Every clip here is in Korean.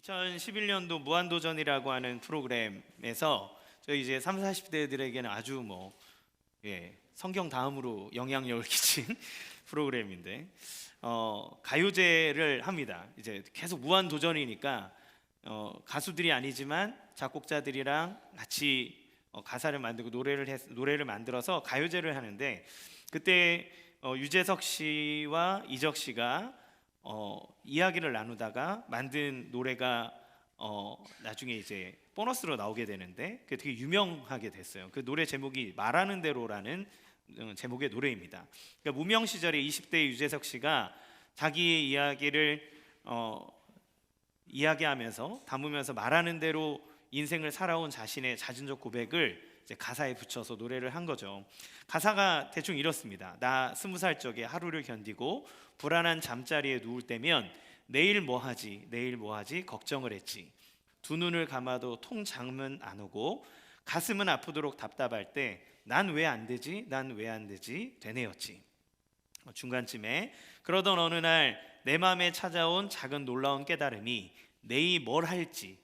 2011년도 무한도전이라고 하는 프로그램에서 저희 이제 3, 40대들에게는 아주 성경 다음으로 영향력을 끼친 프로그램인데 가요제를 합니다. 이제 계속 무한도전이니까 가수들이 아니지만 작곡자들이랑 같이 가사를 만들고 노래를 만들어서 가요제를 하는데, 그때 유재석 씨와 이적 씨가 이야기를 나누다가 만든 노래가 나중에 이제 보너스로 나오게 되는데, 그게 되게 유명하게 됐어요. 그 노래 제목이 말하는 대로라는 제목의 노래입니다. 그러니까 무명 시절에 20대 유재석 씨가 자기의 이야기를 이야기하면서 담으면서 말하는 대로 인생을 살아온 자신의 자진적 고백을 이제 가사에 붙여서 노래를 한 거죠. 가사가 대충 이렇습니다. 나 20살 적에 하루를 견디고 불안한 잠자리에 누울 때면 내일 뭐 하지 걱정을 했지. 두 눈을 감아도 통장문 안 오고 가슴은 아프도록 답답할 때 난 왜 안 되지 되뇌었지. 중간쯤에 그러던 어느 날 내 마음에 찾아온 작은 놀라운 깨달음이 내일 뭘 할지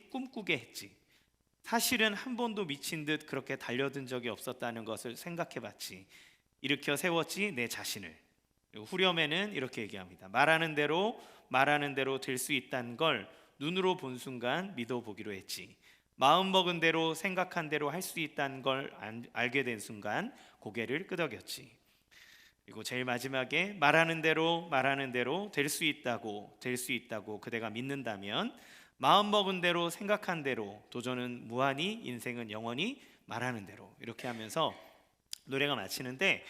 꿈꾸게 했지. 사실은 한 번도 미친 듯 그렇게 달려든 적이 없었다는 것을 생각해봤지. 일으켜 세웠지 내 자신을. 후렴에는 이렇게 얘기합니다. 말하는 대로 될 수 있다는 걸 눈으로 본 순간 믿어보기로 했지. 마음 먹은 대로 생각한 대로 할 수 있다는 걸 알게 된 순간 고개를 끄덕였지. 그리고 제일 마지막에 말하는 대로 될 수 있다고 그대가 믿는다면 마음 먹은 대로 생각한 대로 도전은 무한히 인생은 영원히 말하는 대로, 이렇게 하면서 노래가 마치는데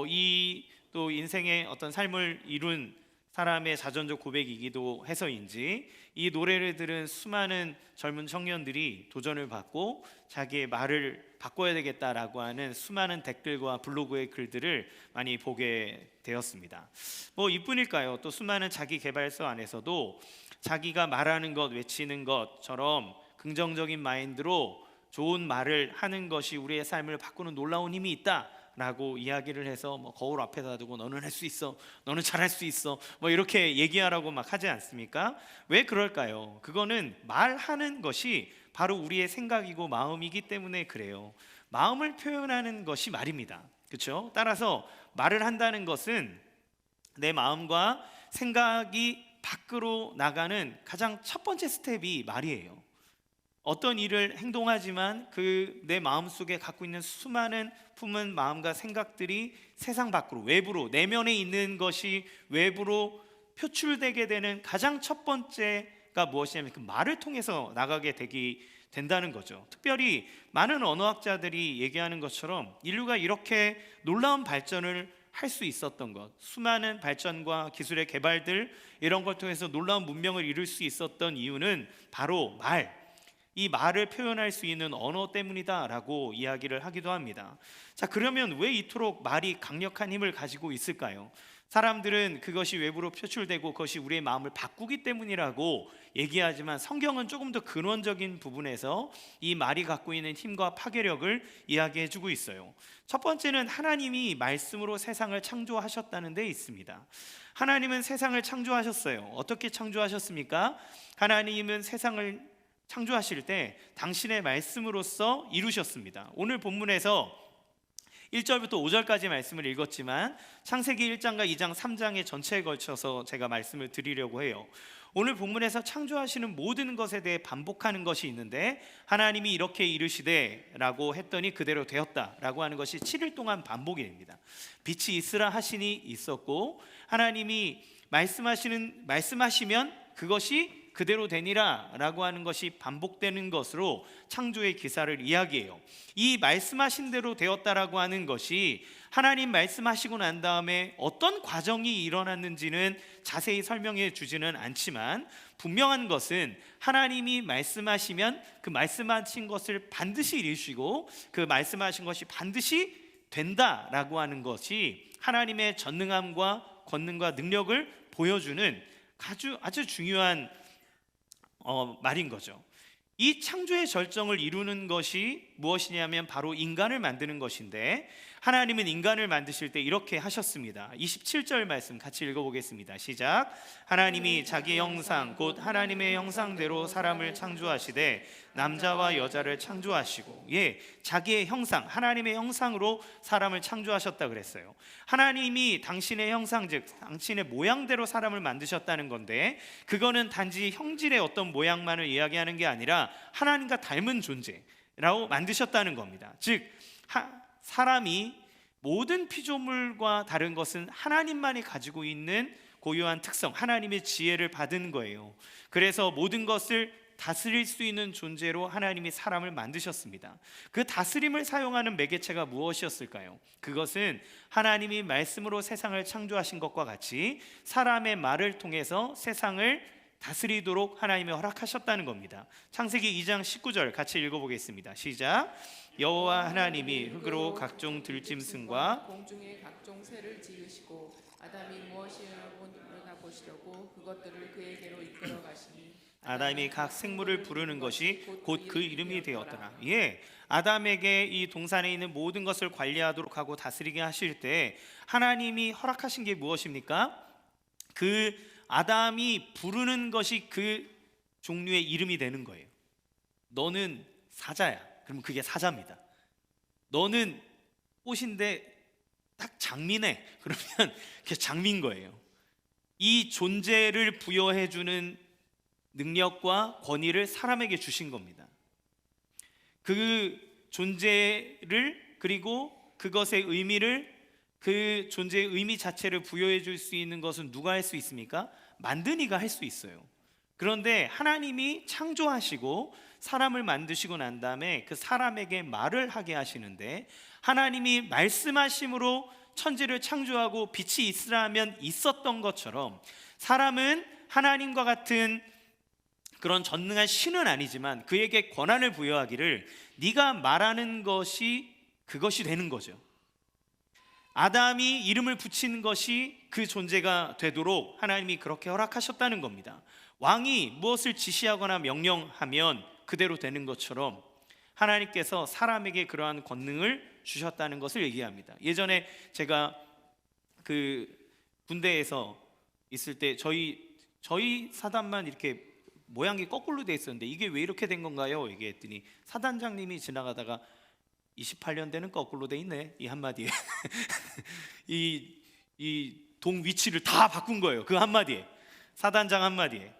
이 또 인생의 어떤 삶을 이룬 사람의 자전적 고백이기도 해서인지 이 노래를 들은 수많은 젊은 청년들이 도전을 받고 자기의 말을 바꿔야 되겠다라고 하는 수많은 댓글과 블로그의 글들을 많이 보게 되었습니다. 이뿐일까요? 또 수많은 자기 개발서 안에서도 자기가 말하는 것, 외치는 것처럼 긍정적인 마인드로 좋은 말을 하는 것이 우리의 삶을 바꾸는 놀라운 힘이 있다 라고 이야기를 해서 거울 앞에다 두고 너는 할 수 있어, 너는 잘할 수 있어, 이렇게 얘기하라고 막 하지 않습니까? 왜 그럴까요? 그거는 말하는 것이 바로 우리의 생각이고 마음이기 때문에 그래요. 마음을 표현하는 것이 말입니다. 그렇죠? 따라서 말을 한다는 것은 내 마음과 생각이 밖으로 나가는 가장 첫 번째 스텝이 말이에요. 어떤 일을 행동하지만 그 내 마음속에 갖고 있는 수많은 품은 마음과 생각들이 세상 밖으로, 외부로, 내면에 있는 것이 외부로 표출되게 되는 가장 첫 번째가 무엇이냐면 그 말을 통해서 나가게 된다는 거죠. 특별히 많은 언어학자들이 얘기하는 것처럼 인류가 이렇게 놀라운 발전을 할 수 있었던 것, 수많은 발전과 기술의 개발들, 이런 걸 통해서 놀라운 문명을 이룰 수 있었던 이유는 바로 이 말을 표현할 수 있는 언어 때문이다라고 이야기를 하기도 합니다. 자, 그러면 왜 이토록 말이 강력한 힘을 가지고 있을까요? 사람들은 그것이 외부로 표출되고 그것이 우리의 마음을 바꾸기 때문이라고 얘기하지만 성경은 조금 더 근원적인 부분에서 이 말이 갖고 있는 힘과 파괴력을 이야기해주고 있어요. 첫 번째는 하나님이 말씀으로 세상을 창조하셨다는 데 있습니다. 하나님은 세상을 창조하셨어요. 어떻게 창조하셨습니까? 하나님은 세상을 창조하실 때 당신의 말씀으로써 이루셨습니다. 오늘 본문에서 1절부터 5절까지 말씀을 읽었지만 창세기 1장과 2장, 3장의 전체에 걸쳐서 제가 말씀을 드리려고 해요. 오늘 본문에서 창조하시는 모든 것에 대해 반복하는 것이 있는데, 하나님이 이렇게 이르시되 라고 했더니 그대로 되었다 라고 하는 것이 7일 동안 반복이 됩니다. 빛이 있으라 하시니 있었고, 하나님이 말씀하시면 그것이 그대로 되니라 라고 하는 것이 반복되는 것으로 창조의 기사를 이야기해요. 이 말씀하신 대로 되었다라고 하는 것이 하나님 말씀하시고 난 다음에 어떤 과정이 일어났는지는 자세히 설명해 주지는 않지만, 분명한 것은 하나님이 말씀하시면 그 말씀하신 것을 반드시 이루시고 그 말씀하신 것이 반드시 된다라고 하는 것이 하나님의 전능함과 권능과 능력을 보여주는 아주 중요한 말인 거죠. 이 창조의 절정을 이루는 것이 무엇이냐면 바로 인간을 만드는 것인데, 하나님은 인간을 만드실 때 이렇게 하셨습니다. 27절 말씀 같이 읽어보겠습니다. 시작. 하나님이 자기 형상 곧 하나님의 형상대로 사람을 창조하시되 남자와 여자를 창조하시고, 자기의 형상, 하나님의 형상으로 사람을 창조하셨다 그랬어요. 하나님이 당신의 형상, 즉 당신의 모양대로 사람을 만드셨다는 건데, 그거는 단지 형질의 어떤 모양만을 이야기하는 게 아니라 하나님과 닮은 존재라고 만드셨다는 겁니다. 즉 사람이 모든 피조물과 다른 것은 하나님만이 가지고 있는 고유한 특성, 하나님의 지혜를 받은 거예요. 그래서 모든 것을 다스릴 수 있는 존재로 하나님이 사람을 만드셨습니다. 그 다스림을 사용하는 매개체가 무엇이었을까요? 그것은 하나님이 말씀으로 세상을 창조하신 것과 같이 사람의 말을 통해서 세상을 다스리도록 하나님이 허락하셨다는 겁니다. 창세기 2장 19절 같이 읽어보겠습니다. 시작. 여호와 하나님이 흙으로 각종 들짐승과 공중의 각종 새를 지으시고 아담이 무엇이라고 보시려고 그것들을 그에게로 이끌어 가시니 아담이 각 생물을 부르는 것이 곧 그 이름이 되었더라. 아담에게 이 동산에 있는 모든 것을 관리하도록 하고 다스리게 하실 때 하나님이 허락하신 게 무엇입니까? 그 아담이 부르는 것이 그 종류의 이름이 되는 거예요. 너는 사자야. 그러면 그게 사자입니다. 너는 꽃인데 딱 장미네. 그러면 그게 장미인 거예요. 이 존재를 부여해주는 능력과 권위를 사람에게 주신 겁니다. 그 존재를, 그리고 그것의 의미를, 그 존재의 의미 자체를 부여해 줄 수 있는 것은 누가 할 수 있습니까? 만든 이가 할 수 있어요. 그런데 하나님이 창조하시고 사람을 만드시고 난 다음에 그 사람에게 말을 하게 하시는데, 하나님이 말씀하심으로 천지를 창조하고 빛이 있으라 하면 있었던 것처럼, 사람은 하나님과 같은 그런 전능한 신은 아니지만 그에게 권한을 부여하기를 네가 말하는 것이 그것이 되는 거죠. 아담이 이름을 붙이는 것이 그 존재가 되도록 하나님이 그렇게 허락하셨다는 겁니다. 왕이 무엇을 지시하거나 명령하면 그대로 되는 것처럼 하나님께서 사람에게 그러한 권능을 주셨다는 것을 얘기합니다. 예전에 제가 그 군대에서 있을 때 저희 사단만 이렇게 모양이 거꾸로 돼 있었는데 이게 왜 이렇게 된 건가요? 얘기했더니 사단장님이 지나가다가 28년대는 거꾸로 돼 있네, 이 한마디에 이 동 위치를 다 바꾼 거예요. 그 한마디에, 사단장 한마디에.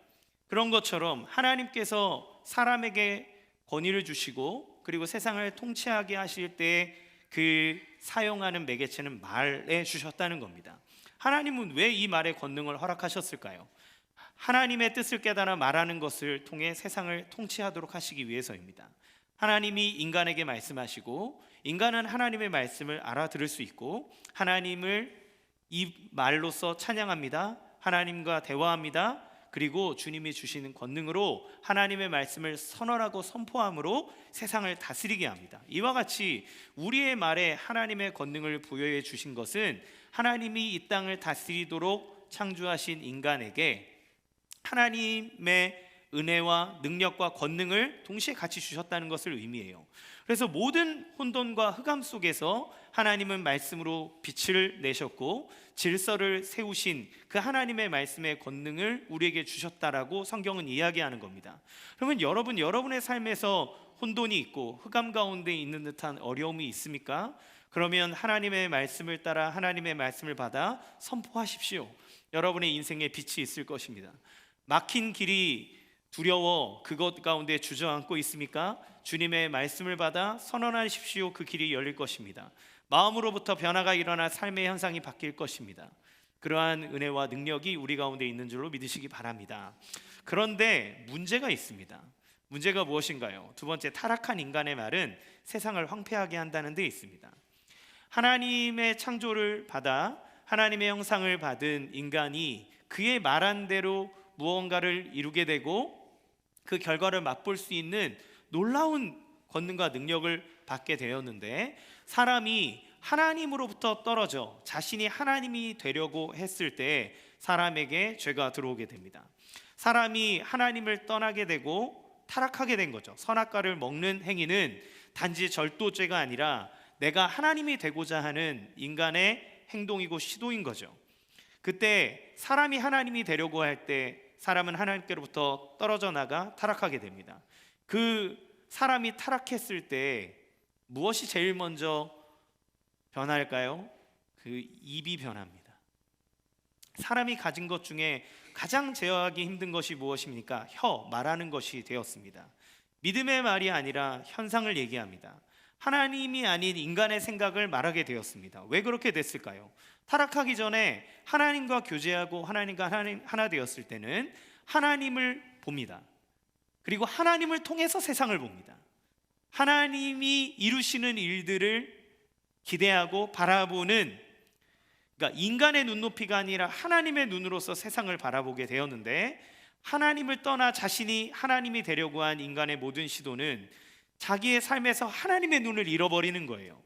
그런 것처럼 하나님께서 사람에게 권위를 주시고 그리고 세상을 통치하게 하실 때 그 사용하는 매개체는 말에 주셨다는 겁니다. 하나님은 왜 이 말의 권능을 허락하셨을까요? 하나님의 뜻을 깨달아 말하는 것을 통해 세상을 통치하도록 하시기 위해서입니다. 하나님이 인간에게 말씀하시고 인간은 하나님의 말씀을 알아들을 수 있고 하나님을 이 말로써 찬양합니다. 하나님과 대화합니다. 그리고 주님이 주시는 권능으로 하나님의 말씀을 선언하고 선포함으로 세상을 다스리게 합니다. 이와 같이 우리의 말에 하나님의 권능을 부여해 주신 것은 하나님이 이 땅을 다스리도록 창조하신 인간에게 하나님의 은혜와 능력과 권능을 동시에 같이 주셨다는 것을 의미해요. 그래서 모든 혼돈과 흑암 속에서 하나님은 말씀으로 빛을 내셨고 질서를 세우신 그 하나님의 말씀의 권능을 우리에게 주셨다라고 성경은 이야기하는 겁니다. 그러면 여러분의 삶에서 혼돈이 있고 흑암 가운데 있는 듯한 어려움이 있습니까? 그러면 하나님의 말씀을 따라 하나님의 말씀을 받아 선포하십시오. 여러분의 인생에 빛이 있을 것입니다. 막힌 길이 두려워 그것 가운데 주저앉고 있습니까? 주님의 말씀을 받아 선언하십시오. 그 길이 열릴 것입니다. 마음으로부터 변화가 일어나 삶의 현상이 바뀔 것입니다. 그러한 은혜와 능력이 우리 가운데 있는 줄로 믿으시기 바랍니다. 그런데 문제가 있습니다. 문제가 무엇인가요? 두 번째, 타락한 인간의 말은 세상을 황폐하게 한다는 데 있습니다. 하나님의 창조를 받아 하나님의 형상을 받은 인간이 그의 말한 대로 무언가를 이루게 되고 그 결과를 맛볼 수 있는 놀라운 권능과 능력을 받게 되었는데, 사람이 하나님으로부터 떨어져 자신이 하나님이 되려고 했을 때 사람에게 죄가 들어오게 됩니다. 사람이 하나님을 떠나게 되고 타락하게 된 거죠. 선악과를 먹는 행위는 단지 절도죄가 아니라 내가 하나님이 되고자 하는 인간의 행동이고 시도인 거죠. 그때 사람이 하나님이 되려고 할 때 사람은 하나님께로부터 떨어져 나가 타락하게 됩니다. 그 사람이 타락했을 때 무엇이 제일 먼저 변할까요? 그 입이 변합니다. 사람이 가진 것 중에 가장 제어하기 힘든 것이 무엇입니까? 말하는 것이 되었습니다. 믿음의 말이 아니라 현상을 얘기합니다. 하나님이 아닌 인간의 생각을 말하게 되었습니다. 왜 그렇게 됐을까요? 타락하기 전에 하나님과 교제하고 하나님과 하나 되었을 때는 하나님을 봅니다. 그리고 하나님을 통해서 세상을 봅니다. 하나님이 이루시는 일들을 기대하고 바라보는, 그러니까 인간의 눈높이가 아니라 하나님의 눈으로서 세상을 바라보게 되었는데, 하나님을 떠나 자신이 하나님이 되려고 한 인간의 모든 시도는 자기의 삶에서 하나님의 눈을 잃어버리는 거예요.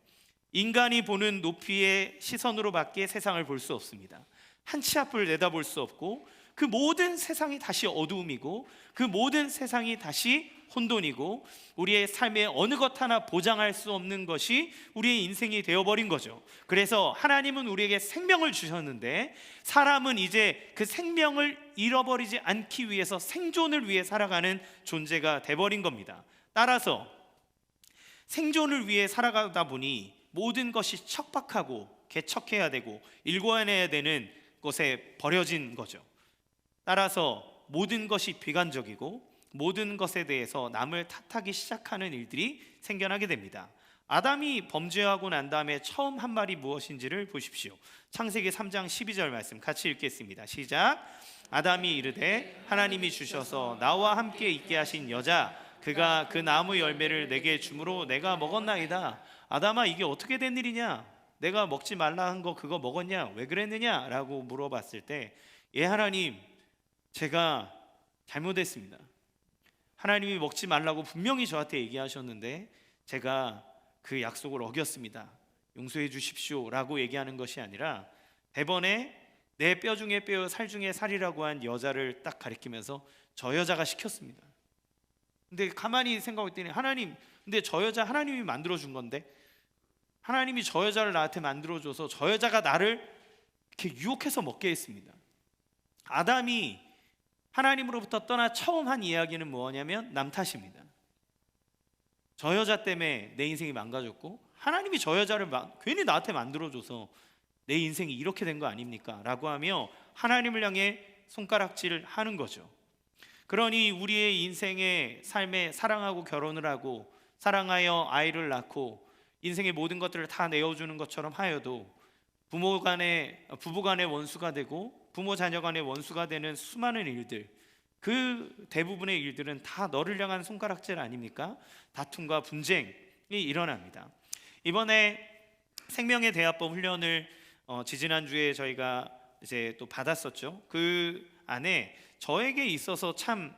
인간이 보는 높이의 시선으로밖에 세상을 볼 수 없습니다. 한 치 앞을 내다볼 수 없고, 그 모든 세상이 다시 어두움이고, 그 모든 세상이 다시 혼돈이고, 우리의 삶의 어느 것 하나 보장할 수 없는 것이 우리의 인생이 되어버린 거죠. 그래서 하나님은 우리에게 생명을 주셨는데, 사람은 이제 그 생명을 잃어버리지 않기 위해서 생존을 위해 살아가는 존재가 돼버린 겁니다. 따라서 생존을 위해 살아가다 보니 모든 것이 척박하고 개척해야 되고 일궈내야 되는 것에 버려진 거죠. 따라서 모든 것이 비관적이고 모든 것에 대해서 남을 탓하기 시작하는 일들이 생겨나게 됩니다. 아담이 범죄하고 난 다음에 처음 한 말이 무엇인지를 보십시오. 창세기 3장 12절 말씀 같이 읽겠습니다. 시작. 아담이 이르되 하나님이 주셔서 나와 함께 있게 하신 여자 그가 그 나무 열매를 내게 주므로 내가 먹었나이다. 아담아, 이게 어떻게 된 일이냐? 내가 먹지 말라 한 거 그거 먹었냐? 왜 그랬느냐? 라고 물어봤을 때, 예 하나님, 제가 잘못했습니다. 하나님이 먹지 말라고 분명히 저한테 얘기하셨는데 제가 그 약속을 어겼습니다. 용서해 주십시오 라고 얘기하는 것이 아니라, 대번에 내 뼈 중에 뼈, 살 중에 살이라고 한 여자를 딱 가리키면서 저 여자가 시켰습니다. 근데 가만히 생각했더니, 하나님, 근데 저 여자 하나님이 만들어준 건데, 하나님이 저 여자를 나한테 만들어줘서 저 여자가 나를 이렇게 유혹해서 먹게 했습니다. 아담이 하나님으로부터 떠나 처음 한 이야기는 뭐냐면 남 탓입니다. 저 여자 때문에 내 인생이 망가졌고, 하나님이 저 여자를 괜히 나한테 만들어줘서 내 인생이 이렇게 된 거 아닙니까? 라고 하며 하나님을 향해 손가락질을 하는 거죠. 그러니 우리의 인생의 삶에 사랑하고 결혼을 하고 사랑하여 아이를 낳고 인생의 모든 것들을 다 내어주는 것처럼 하여도 부부 간의 원수가 되고 부모 자녀 간의 원수가 되는 수많은 일들, 그 대부분의 일들은 다 너를 향한 손가락질 아닙니까? 다툼과 분쟁이 일어납니다. 이번에 생명의 대화법 훈련을 지지난주에 저희가 이제 또 받았었죠. 그 안에 저에게 있어서 참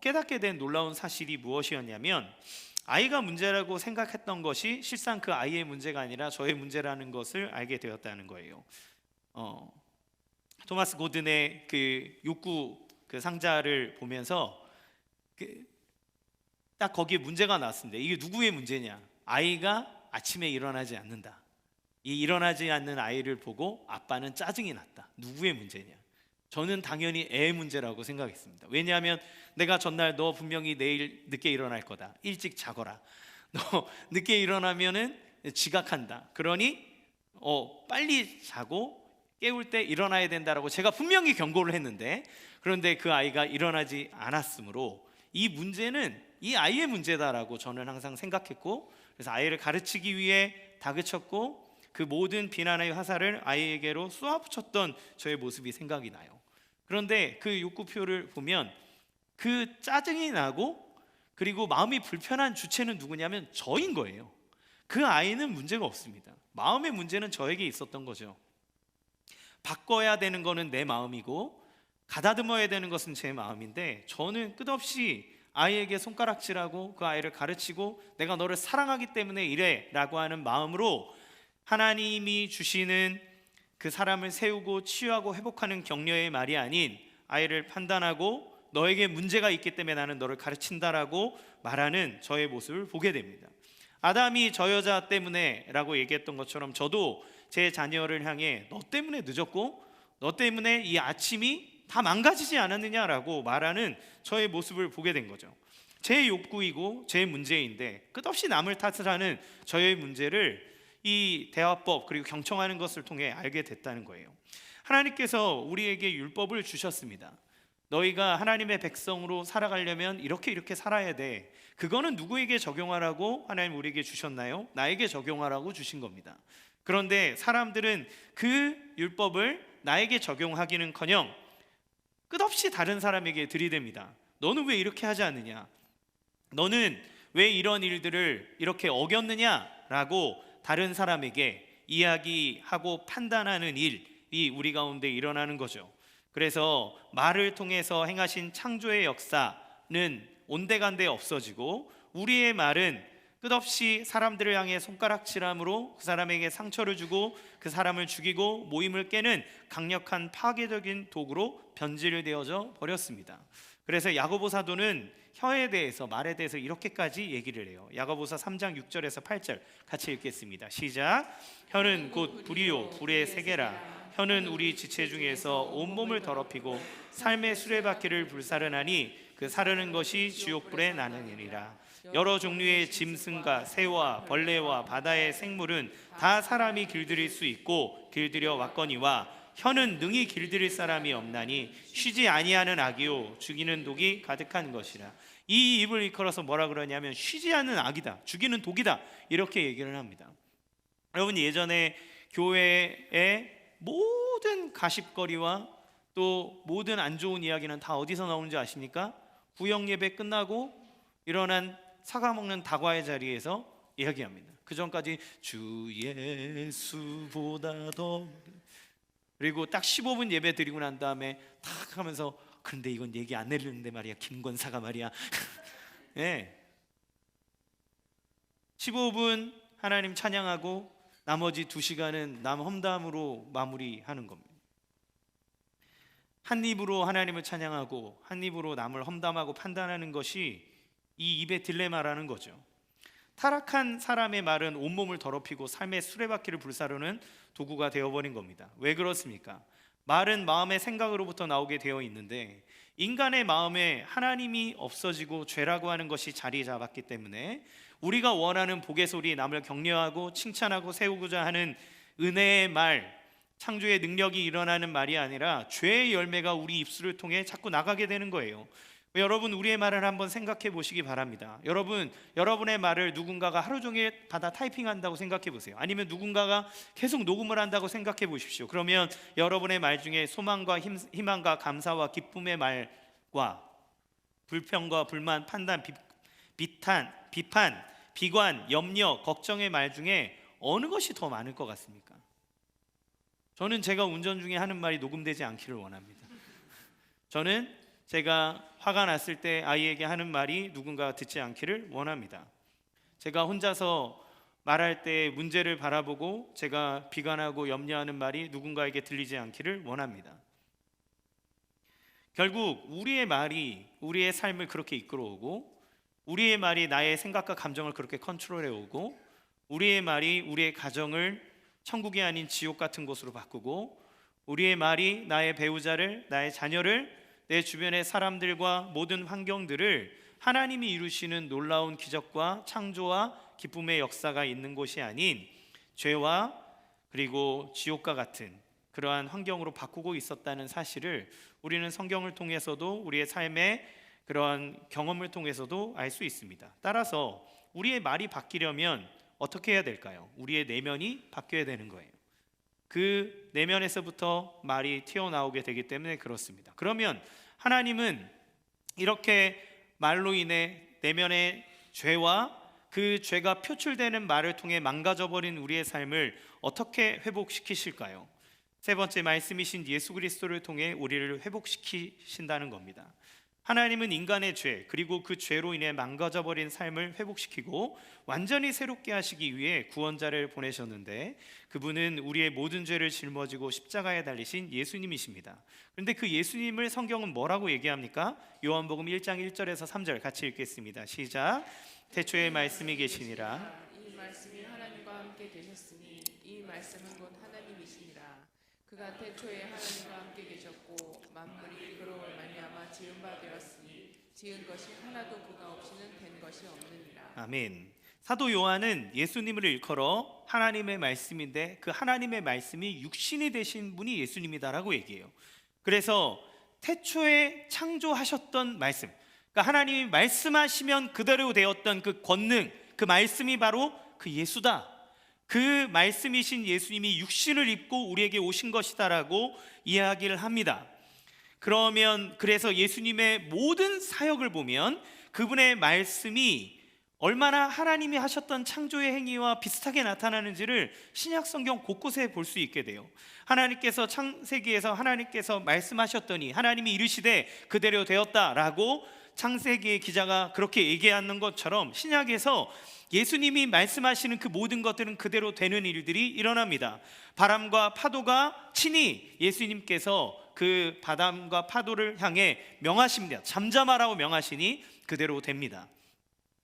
깨닫게 된 놀라운 사실이 무엇이었냐면, 아이가 문제라고 생각했던 것이 실상 그 아이의 문제가 아니라 저의 문제라는 것을 알게 되었다는 거예요. 토마스 고든의 그 욕구 그 상자를 보면서 딱 거기에 문제가 나왔습니다. 이게 누구의 문제냐? 아이가 아침에 일어나지 않는다. 이 일어나지 않는 아이를 보고 아빠는 짜증이 났다. 누구의 문제냐? 저는 당연히 애의 문제라고 생각했습니다. 왜냐하면 내가 전날 너 분명히 내일 늦게 일어날 거다. 일찍 자거라. 너 늦게 일어나면은 지각한다. 그러니 빨리 자고 깨울 때 일어나야 된다라고 제가 분명히 경고를 했는데, 그런데 그 아이가 일어나지 않았으므로 이 문제는 이 아이의 문제다라고 저는 항상 생각했고, 그래서 아이를 가르치기 위해 다그쳤고 그 모든 비난의 화살을 아이에게로 쏘아붙였던 저의 모습이 생각이 나요. 그런데 그 욕구표를 보면 그 짜증이 나고 그리고 마음이 불편한 주체는 누구냐면 저인 거예요. 그 아이는 문제가 없습니다. 마음의 문제는 저에게 있었던 거죠. 바꿔야 되는 거는 내 마음이고 가다듬어야 되는 것은 제 마음인데, 저는 끝없이 아이에게 손가락질하고 그 아이를 가르치고 내가 너를 사랑하기 때문에 이래 라고 하는 마음으로 하나님이 주시는 그 사람을 세우고 치유하고 회복하는 격려의 말이 아닌 아이를 판단하고 너에게 문제가 있기 때문에 나는 너를 가르친다라고 말하는 저의 모습을 보게 됩니다. 아담이 저 여자 때문에 라고 얘기했던 것처럼 저도 제 자녀를 향해 너 때문에 늦었고 너 때문에 이 아침이 다 망가지지 않았느냐라고 말하는 저의 모습을 보게 된 거죠. 제 욕구이고 제 문제인데 끝없이 남을 탓을 하는 저의 문제를 이 대화법 그리고 경청하는 것을 통해 알게 됐다는 거예요. 하나님께서 우리에게 율법을 주셨습니다. 너희가 하나님의 백성으로 살아가려면 이렇게 살아야 돼. 그거는 누구에게 적용하라고 하나님 우리에게 주셨나요? 나에게 적용하라고 주신 겁니다. 그런데 사람들은 그 율법을 나에게 적용하기는커녕 끝없이 다른 사람에게 들이댑니다. 너는 왜 이렇게 하지 않느냐? 너는 왜 이런 일들을 이렇게 어겼느냐라고 다른 사람에게 이야기하고 판단하는 일이 우리 가운데 일어나는 거죠. 그래서 말을 통해서 행하신 창조의 역사는 온데간데 없어지고 우리의 말은 끝없이 사람들을 향해 손가락질함으로 그 사람에게 상처를 주고 그 사람을 죽이고 모임을 깨는 강력한 파괴적인 도구로 변질되어져 버렸습니다. 그래서 야고보 사도는 혀에 대해서 말에 대해서 이렇게까지 얘기를 해요. 야고보서 3장 6절에서 8절 같이 읽겠습니다. 시작. 혀는 곧 불이요 불의 세계라. 혀는 우리 지체 중에서 온몸을 더럽히고 삶의 수레바퀴를 불사르나니 그 사르는 것이 지옥불에 나느니라. 여러 종류의 짐승과 새와 벌레와 바다의 생물은 다 사람이 길들일 수 있고 길들여 왔거니와 혀는 능히 길들일 사람이 없나니 쉬지 아니하는 악이요 죽이는 독이 가득한 것이라. 이 입을 이끌어서 뭐라 그러냐면 쉬지 않는 악이다, 죽이는 독이다, 이렇게 얘기를 합니다. 여러분, 예전에 교회에 모든 가십거리와 또 모든 안 좋은 이야기는 다 어디서 나오는지 아십니까? 구역 예배 끝나고 일어난 사과 먹는 다과의 자리에서 이야기합니다. 그 전까지 주 예수보다 더, 그리고 딱 15분 예배 드리고 난 다음에 탁 하면서 그런데 이건 얘기 안 해주는데 말이야, 김권사가 말이야. 네. 15분 하나님 찬양하고 나머지 2시간은 남 험담으로 마무리하는 겁니다. 한 입으로 하나님을 찬양하고 한 입으로 남을 험담하고 판단하는 것이 이 입의 딜레마라는 거죠. 타락한 사람의 말은 온몸을 더럽히고 삶의 수레바퀴를 불사르는 도구가 되어버린 겁니다. 왜 그렇습니까? 말은 마음의 생각으로부터 나오게 되어 있는데 인간의 마음에 하나님이 없어지고 죄라고 하는 것이 자리 잡았기 때문에 우리가 원하는 복의 소리, 남을 격려하고 칭찬하고 세우고자 하는 은혜의 말, 창조의 능력이 일어나는 말이 아니라 죄의 열매가 우리 입술을 통해 자꾸 나가게 되는 거예요. 여러분, 우리의 말을 한번 생각해 보시기 바랍니다. 여러분, 여러분의 말을 누군가가 하루 종일 받아 타이핑한다고 생각해 보세요. 아니면 누군가가 계속 녹음을 한다고 생각해 보십시오. 그러면 여러분의 말 중에 소망과 희망과 감사와 기쁨의 말과 불평과 불만, 판단, 비판, 비관, 염려, 걱정의 말 중에 어느 것이 더 많을 것 같습니까? 저는 제가 운전 중에 하는 말이 녹음되지 않기를 원합니다. 저는 제가 화가 났을 때 아이에게 하는 말이 누군가 듣지 않기를 원합니다. 제가 혼자서 말할 때 문제를 바라보고 제가 비관하고 염려하는 말이 누군가에게 들리지 않기를 원합니다. 결국 우리의 말이 우리의 삶을 그렇게 이끌어오고 우리의 말이 나의 생각과 감정을 그렇게 컨트롤해오고 우리의 말이 우리의 가정을 천국이 아닌 지옥 같은 곳으로 바꾸고 우리의 말이 나의 배우자를, 나의 자녀를, 내 주변의 사람들과 모든 환경들을 하나님이 이루시는 놀라운 기적과 창조와 기쁨의 역사가 있는 곳이 아닌 죄와 그리고 지옥과 같은 그러한 환경으로 바꾸고 있었다는 사실을 우리는 성경을 통해서도 우리의 삶의 그러한 경험을 통해서도 알 수 있습니다. 따라서 우리의 말이 바뀌려면 어떻게 해야 될까요? 우리의 내면이 바뀌어야 되는 거예요. 그 내면에서부터 말이 튀어나오게 되기 때문에 그렇습니다. 그러면 하나님은 이렇게 말로 인해 내면의 죄와 그 죄가 표출되는 말을 통해 망가져버린 우리의 삶을 어떻게 회복시키실까요? 세 번째 말씀이신 예수 그리스도를 통해 우리를 회복시키신다는 겁니다. 하나님은 인간의 죄 그리고 그 죄로 인해 망가져버린 삶을 회복시키고 완전히 새롭게 하시기 위해 구원자를 보내셨는데 그분은 우리의 모든 죄를 짊어지고 십자가에 달리신 예수님이십니다. 그런데 그 예수님을 성경은 뭐라고 얘기합니까? 요한복음 1장 1절에서 3절 같이 읽겠습니다. 시작. 태초에 말씀이 계시니라. 이 말씀이 하나님과 함께 계셨으니 이 말씀은 곧 하나님이시니라. 그가 태초에 하나님과 함께 계셨고 만물이 그로 말미암아 지은 바 되었으니 지은 것이 하나도 그가 없이는 된 것이 없느니라. 아멘. 사도 요한은 예수님을 일컬어 하나님의 말씀인데 그 하나님의 말씀이 육신이 되신 분이 예수님이다라고 얘기해요. 그래서 태초에 창조하셨던 말씀, 그러니까 하나님이 말씀하시면 그대로 되었던 그 권능, 그 말씀이 바로 그 예수다. 그 말씀이신 예수님이 육신을 입고 우리에게 오신 것이다라고 이야기를 합니다. 그래서 예수님의 모든 사역을 보면 그분의 말씀이 얼마나 하나님이 하셨던 창조의 행위와 비슷하게 나타나는지를 신약 성경 곳곳에 볼 수 있게 돼요. 하나님께서 창세기에서 하나님께서 말씀하셨더니 하나님이 이르시되 그대로 되었다라고 창세기의 기자가 그렇게 얘기하는 것처럼 신약에서 예수님이 말씀하시는 그 모든 것들은 그대로 되는 일들이 일어납니다. 바람과 파도가 친히 예수님께서 그 바람과 파도를 향해 명하십니다. 잠잠하라고 명하시니 그대로 됩니다.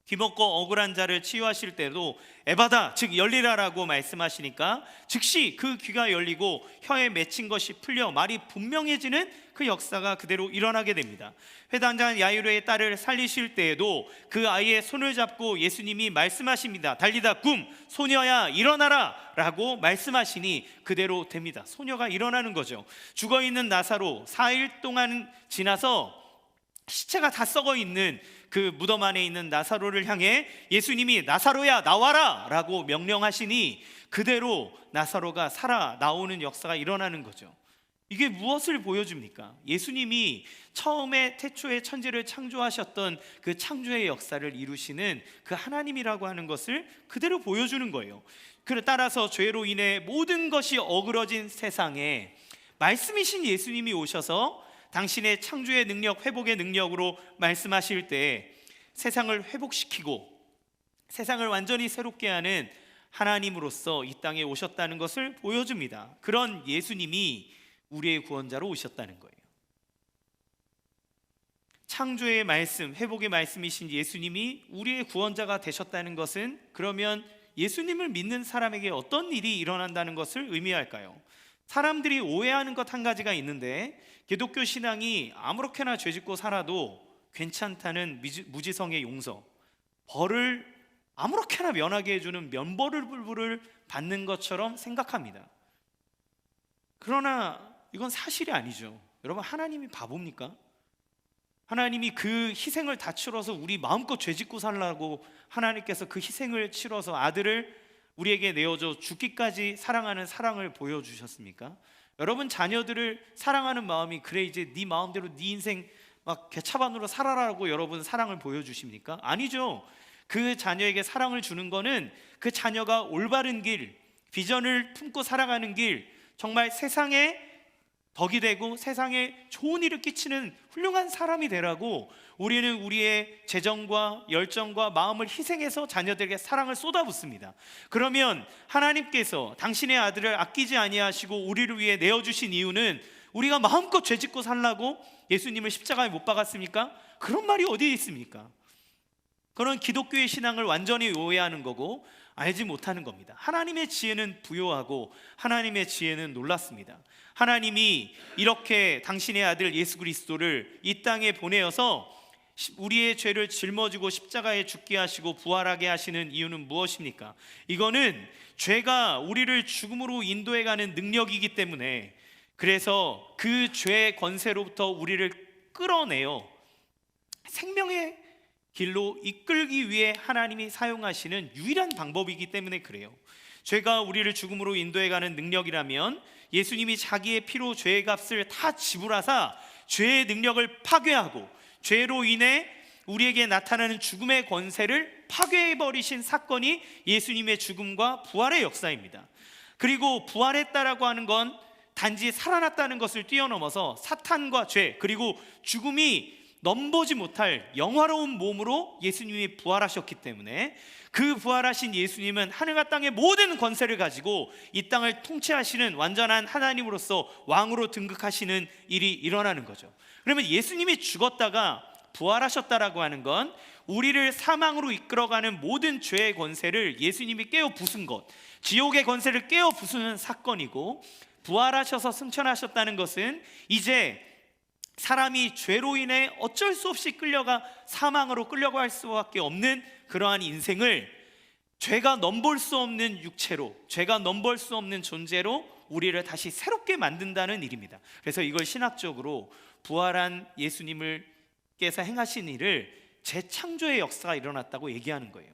귀먹고 억울한 자를 치유하실 때도 에바다 즉 열리라라고 말씀하시니까 즉시 그 귀가 열리고 혀에 맺힌 것이 풀려 말이 분명해지는 그 역사가 그대로 일어나게 됩니다. 회당장 야이로의 딸을 살리실 때에도 그 아이의 손을 잡고 예수님이 말씀하십니다. 달리다 굼 소녀야 일어나라 라고 말씀하시니 그대로 됩니다. 소녀가 일어나는 거죠. 죽어있는 나사로 4일 동안 지나서 시체가 다 썩어 있는 그 무덤 안에 있는 나사로를 향해 예수님이 나사로야 나와라 라고 명령하시니 그대로 나사로가 살아 나오는 역사가 일어나는 거죠. 이게 무엇을 보여줍니까? 예수님이 처음에 태초에 천지를 창조하셨던 그 창조의 역사를 이루시는 그 하나님이라고 하는 것을 그대로 보여주는 거예요. 따라서 죄로 인해 모든 것이 어그러진 세상에 말씀이신 예수님이 오셔서 당신의 창조의 능력, 회복의 능력으로 말씀하실 때 세상을 회복시키고 세상을 완전히 새롭게 하는 하나님으로서 이 땅에 오셨다는 것을 보여줍니다. 그런 예수님이 우리의 구원자로 오셨다는 거예요. 창조의 말씀, 회복의 말씀이신 예수님이 우리의 구원자가 되셨다는 것은 그러면 예수님을 믿는 사람에게 어떤 일이 일어난다는 것을 의미할까요? 사람들이 오해하는 것 한 가지가 있는데 기독교 신앙이 아무렇게나 죄짓고 살아도 괜찮다는 무지성의 용서, 벌을 아무렇게나 면하게 해주는 면벌을 받는 것처럼 생각합니다. 그러나 이건 사실이 아니죠. 여러분, 하나님이 바보입니까? 하나님이 그 희생을 다 치러서 우리 마음껏 죄짓고 살라고 하나님께서 그 희생을 치러서 아들을 우리에게 내어줘 죽기까지 사랑하는 사랑을 보여주셨습니까? 여러분 자녀들을 사랑하는 마음이 그래 이제 네 마음대로 네 인생 막 개차반으로 살아라고 여러분 사랑을 보여주십니까? 아니죠. 그 자녀에게 사랑을 주는 거는 그 자녀가 올바른 길, 비전을 품고 살아가는 길, 정말 세상에 덕이 되고 세상에 좋은 일을 끼치는 훌륭한 사람이 되라고 우리는 우리의 재정과 열정과 마음을 희생해서 자녀들에게 사랑을 쏟아붓습니다. 그러면 하나님께서 당신의 아들을 아끼지 아니하시고 우리를 위해 내어주신 이유는 우리가 마음껏 죄짓고 살라고 예수님을 십자가에 못 박았습니까? 그런 말이 어디에 있습니까? 그런 기독교의 신앙을 완전히 오해하는 거고 알지 못하는 겁니다. 하나님의 지혜는 부요하고 하나님의 지혜는 놀랍습니다. 하나님이 이렇게 당신의 아들 예수 그리스도를 이 땅에 보내어서 우리의 죄를 짊어지고 십자가에 죽게 하시고 부활하게 하시는 이유는 무엇입니까? 이거는 죄가 우리를 죽음으로 인도해가는 능력이기 때문에, 그래서 그 죄의 권세로부터 우리를 끌어내어 생명의 길로 이끌기 위해 하나님이 사용하시는 유일한 방법이기 때문에 그래요. 죄가 우리를 죽음으로 인도해가는 능력이라면 예수님이 자기의 피로 죄의 값을 다 지불하사 죄의 능력을 파괴하고 죄로 인해 우리에게 나타나는 죽음의 권세를 파괴해버리신 사건이 예수님의 죽음과 부활의 역사입니다. 그리고 부활했다라고 하는 건 단지 살아났다는 것을 뛰어넘어서 사탄과 죄 그리고 죽음이 넘보지 못할 영화로운 몸으로 예수님이 부활하셨기 때문에 그 부활하신 예수님은 하늘과 땅의 모든 권세를 가지고 이 땅을 통치하시는 완전한 하나님으로서 왕으로 등극하시는 일이 일어나는 거죠. 그러면 예수님이 죽었다가 부활하셨다라고 하는 건 우리를 사망으로 이끌어가는 모든 죄의 권세를 예수님이 깨어 부순 것, 지옥의 권세를 깨어 부수는 사건이고, 부활하셔서 승천하셨다는 것은 이제 사람이 죄로 인해 어쩔 수 없이 끌려가 사망으로 끌려갈 수밖에 없는 그러한 인생을 죄가 넘볼 수 없는 육체로, 죄가 넘볼 수 없는 존재로 우리를 다시 새롭게 만든다는 일입니다. 그래서 이걸 신학적으로 부활한 예수님께서 행하신 일을 재창조의 역사가 일어났다고 얘기하는 거예요.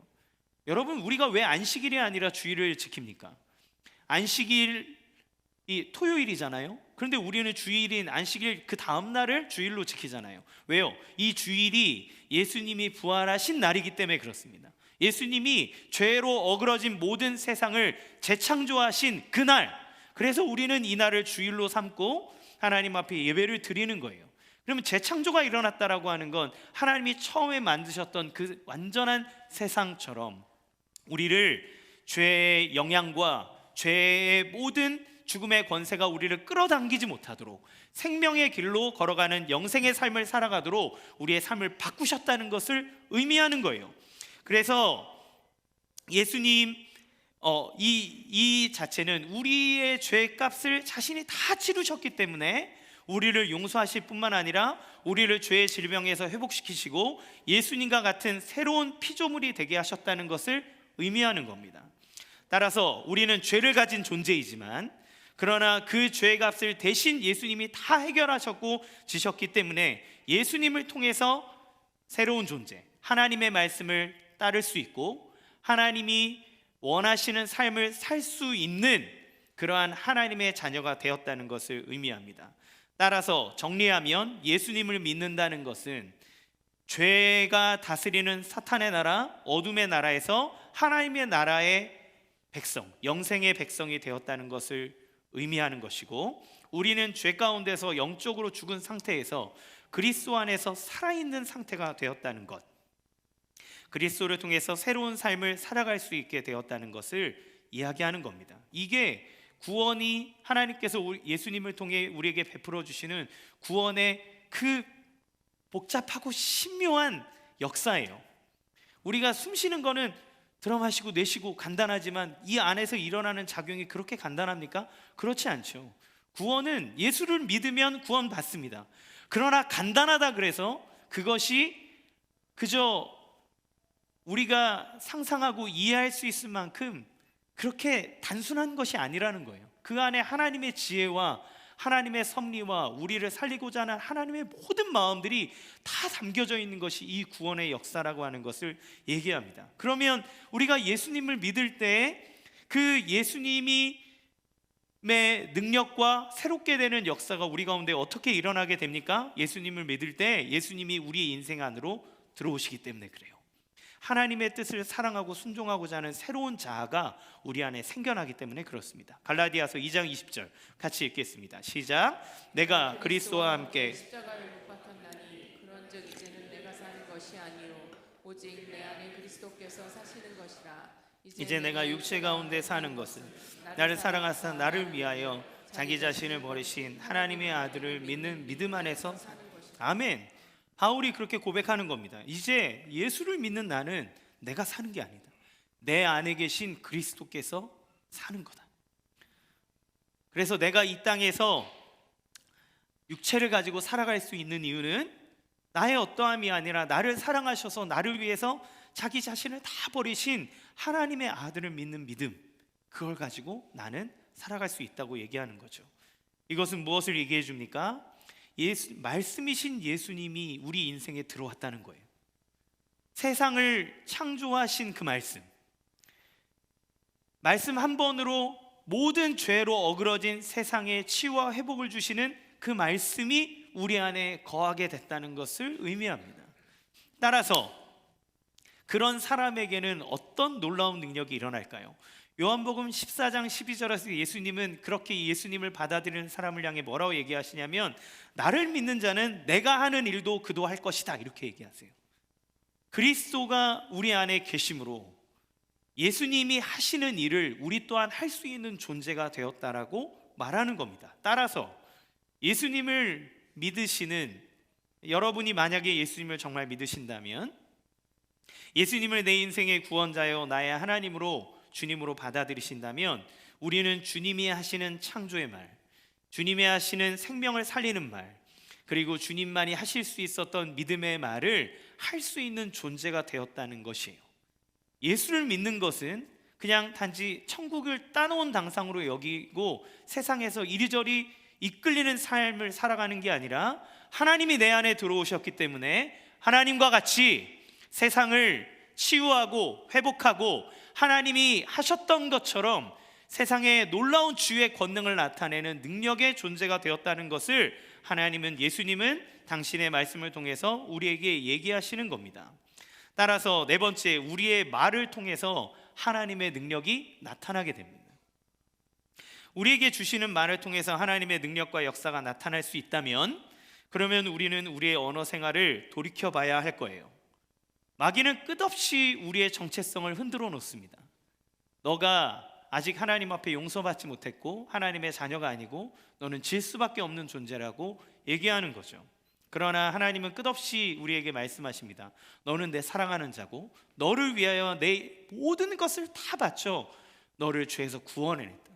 여러분, 우리가 왜 안식일이 아니라 주일을 지킵니까? 안식일이 토요일이잖아요. 그런데 우리는 주일인 안식일 그 다음 날을 주일로 지키잖아요. 왜요? 이 주일이 예수님이 부활하신 날이기 때문에 그렇습니다. 예수님이 죄로 어그러진 모든 세상을 재창조하신 그날, 그래서 우리는 이 날을 주일로 삼고 하나님 앞에 예배를 드리는 거예요. 그러면 재창조가 일어났다라고 하는 건 하나님이 처음에 만드셨던 그 완전한 세상처럼 우리를 죄의 영향과 죄의 모든 죽음의 권세가 우리를 끌어당기지 못하도록 생명의 길로 걸어가는 영생의 삶을 살아가도록 우리의 삶을 바꾸셨다는 것을 의미하는 거예요. 그래서 예수님 이 자체는 우리의 죄의 값을 자신이 다 치르셨기 때문에 우리를 용서하실 뿐만 아니라 우리를 죄의 질병에서 회복시키시고 예수님과 같은 새로운 피조물이 되게 하셨다는 것을 의미하는 겁니다. 따라서 우리는 죄를 가진 존재이지만, 그러나 그 죄의 값을 대신 예수님이 다 해결하셨고 지셨기 때문에 예수님을 통해서 새로운 존재, 하나님의 말씀을 따를 수 있고 하나님이 원하시는 삶을 살 수 있는 그러한 하나님의 자녀가 되었다는 것을 의미합니다. 따라서 정리하면 예수님을 믿는다는 것은 죄가 다스리는 사탄의 나라, 어둠의 나라에서 하나님의 나라의 백성, 영생의 백성이 되었다는 것을 의미하는 것이고, 우리는 죄 가운데서 영적으로 죽은 상태에서 그리스도 안에서 살아있는 상태가 되었다는 것, 그리스도를 통해서 새로운 삶을 살아갈 수 있게 되었다는 것을 이야기하는 겁니다. 이게 구원이 하나님께서 예수님을 통해 우리에게 베풀어 주시는 구원의 그 복잡하고 신묘한 역사예요. 우리가 숨 쉬는 거는 들어 마시고 내쉬고 간단하지만 이 안에서 일어나는 작용이 그렇게 간단합니까? 그렇지 않죠. 구원은 예수를 믿으면 구원 받습니다. 그러나 간단하다 그래서 그것이 그저 우리가 상상하고 이해할 수 있을 만큼 그렇게 단순한 것이 아니라는 거예요. 그 안에 하나님의 지혜와 하나님의 섭리와 우리를 살리고자 하는 하나님의 모든 마음들이 다 담겨져 있는 것이 이 구원의 역사라고 하는 것을 얘기합니다. 그러면 우리가 예수님을 믿을 때 그 예수님의 능력과 새롭게 되는 역사가 우리 가운데 어떻게 일어나게 됩니까? 예수님을 믿을 때 예수님이 우리의 인생 안으로 들어오시기 때문에 그래요. 하나님의 뜻을 사랑하고 순종하고자 하는 새로운 자아가 우리 안에 생겨나기 때문에 그렇습니다. 갈라디아서 2장 20절 같이 읽겠습니다. 시작. 내가 그리스도와 함께 십자가를 못 박았나니 그런즉 이제는 내가 사는 것이 아니요 오직 내 안에 그리스도께서 사시는 것이라. 이제 내가 육체 가운데 사는 것은 나를 사랑하사 나를 위하여 자기 자신을 버리신 하나님의 아들을 믿는 믿음 안에서 사는 것이라. 아멘. 바울이 그렇게 고백하는 겁니다. 이제 예수를 믿는 나는 내가 사는 게 아니다. 내 안에 계신 그리스도께서 사는 거다. 그래서 내가 이 땅에서 육체를 가지고 살아갈 수 있는 이유는 나의 어떠함이 아니라 나를 사랑하셔서 나를 위해서 자기 자신을 다 버리신 하나님의 아들을 믿는 믿음, 그걸 가지고 나는 살아갈 수 있다고 얘기하는 거죠. 이것은 무엇을 얘기해 줍니까? 말씀이신 예수님이 우리 인생에 들어왔다는 거예요. 세상을 창조하신 그 말씀 한 번으로 모든 죄로 어그러진 세상에 치유와 회복을 주시는 그 말씀이 우리 안에 거하게 됐다는 것을 의미합니다. 따라서 그런 사람에게는 어떤 놀라운 능력이 일어날까요? 요한복음 14장 12절에서 예수님은 그렇게 예수님을 받아들이는 사람을 향해 뭐라고 얘기하시냐면, 나를 믿는 자는 내가 하는 일도 그도 할 것이다, 이렇게 얘기하세요. 그리스도가 우리 안에 계심으로 예수님이 하시는 일을 우리 또한 할 수 있는 존재가 되었다라고 말하는 겁니다. 따라서 예수님을 믿으시는 여러분이 만약에 예수님을 정말 믿으신다면, 예수님을 내 인생의 구원자여 나의 하나님으로 주님으로 받아들이신다면, 우리는 주님이 하시는 창조의 말, 주님이 하시는 생명을 살리는 말, 그리고 주님만이 하실 수 있었던 믿음의 말을 할 수 있는 존재가 되었다는 것이에요. 예수를 믿는 것은 그냥 단지 천국을 따놓은 당상으로 여기고 세상에서 이리저리 이끌리는 삶을 살아가는 게 아니라, 하나님이 내 안에 들어오셨기 때문에 하나님과 같이 세상을 치유하고 회복하고 하나님이 하셨던 것처럼 세상에 놀라운 주의 권능을 나타내는 능력의 존재가 되었다는 것을 하나님은, 예수님은 당신의 말씀을 통해서 우리에게 얘기하시는 겁니다. 따라서 네 번째, 우리의 말을 통해서 하나님의 능력이 나타나게 됩니다. 우리에게 주시는 말을 통해서 하나님의 능력과 역사가 나타날 수 있다면, 그러면 우리는 우리의 언어 생활을 돌이켜 봐야 할 거예요. 마귀는 끝없이 우리의 정체성을 흔들어 놓습니다. 너가 아직 하나님 앞에 용서받지 못했고 하나님의 자녀가 아니고 너는 질 수밖에 없는 존재라고 얘기하는 거죠. 그러나 하나님은 끝없이 우리에게 말씀하십니다. 너는 내 사랑하는 자고 너를 위하여 내 모든 것을 다 바쳐 너를 죄에서 구원해냈다.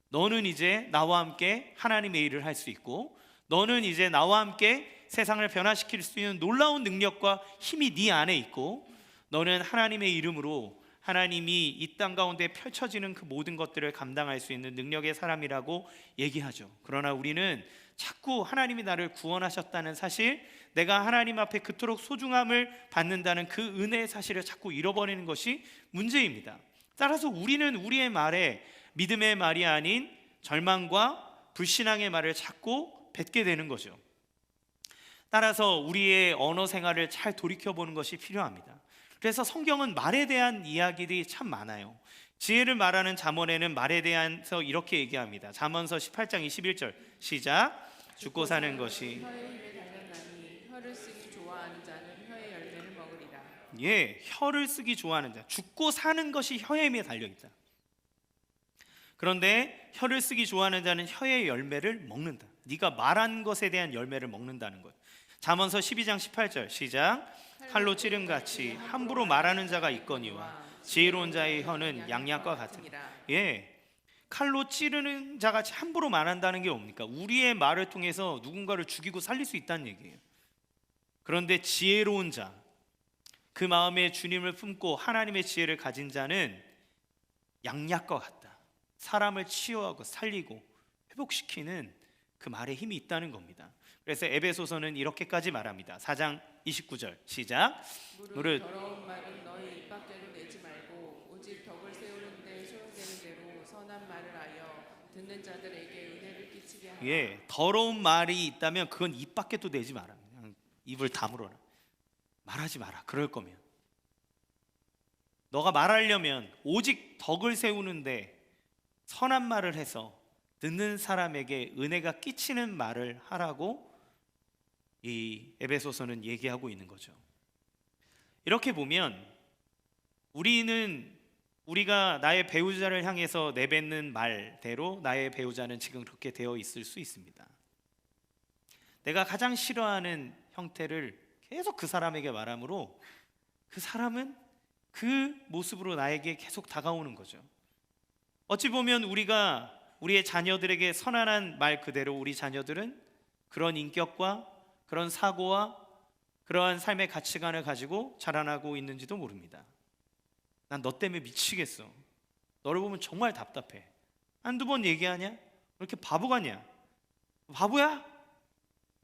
너는 이제 나와 함께 하나님의 일을 할 수 있고, 너는 이제 나와 함께 세상을 변화시킬 수 있는 놀라운 능력과 힘이 네 안에 있고, 너는 하나님의 이름으로 하나님이 이 땅 가운데 펼쳐지는 그 모든 것들을 감당할 수 있는 능력의 사람이라고 얘기하죠. 그러나 우리는 자꾸 하나님이 나를 구원하셨다는 사실, 내가 하나님 앞에 그토록 소중함을 받는다는 그 은혜의 사실을 자꾸 잃어버리는 것이 문제입니다. 따라서 우리는 우리의 말에 믿음의 말이 아닌 절망과 불신앙의 말을 자꾸 뱉게 되는 거죠. 따라서 우리의 언어 생활을 잘 돌이켜보는 것이 필요합니다. 그래서 성경은 말에 대한 이야기들이 참 많아요. 지혜를 말하는 잠언에는 말에 대해서 이렇게 얘기합니다. 잠언서 18장 21절 시작. 죽고 사는 것이 혀의 힘에 달렸나니 혀를 쓰기 좋아하는 자는 혀의 열매를 먹으리라. 예, 혀를 쓰기 좋아하는 자, 죽고 사는 것이 혀의 힘에 달려있다. 그런데 혀를 쓰기 좋아하는 자는 혀의 열매를 먹는다. 네가 말한 것에 대한 열매를 먹는다는 거예요. 잠언서 12장 18절 시작. 칼로 찌름같이 함부로 말하는 자가 있거니와 지혜로운 자의 혀는 양약과 같으니라. 예, 칼로 찌르는 자같이 함부로 말한다는 게 뭡니까? 우리의 말을 통해서 누군가를 죽이고 살릴 수 있다는 얘기예요. 그런데 지혜로운 자, 그 마음에 주님을 품고 하나님의 지혜를 가진 자는 양약과 같다. 사람을 치유하고 살리고 회복시키는 그 말에 힘이 있다는 겁니다. 그래서 에베소서는 이렇게까지 말합니다. 4장 29절 시작. 무릇 더러운 말은 너희 입 밖에로 내지 말고 오직 덕을 세우는 데 소용되는 대로 선한 말을 하여 듣는 자들에게 은혜를 끼치게 하라. 예, 더러운 말이 있다면 그건 입 밖에도 내지 마라. 그냥 입을 다물어라. 말하지 마라. 그럴 거면 너가 말하려면 오직 덕을 세우는데 선한 말을 해서 듣는 사람에게 은혜가 끼치는 말을 하라고 이 에베소서는 얘기하고 있는 거죠. 이렇게 보면 우리가 나의 배우자를 향해서 내뱉는 말대로 나의 배우자는 지금 그렇게 되어 있을 수 있습니다. 내가 가장 싫어하는 형태를 계속 그 사람에게 말함으로 그 사람은 그 모습으로 나에게 계속 다가오는 거죠. 어찌 보면 우리가 우리의 자녀들에게 선한 말 그대로 우리 자녀들은 그런 인격과 그런 사고와 그러한 삶의 가치관을 가지고 자라나고 있는지도 모릅니다. 난 너 때문에 미치겠어. 너를 보면 정말 답답해. 한두 번 얘기하냐? 왜 이렇게 바보 같냐? 바보야?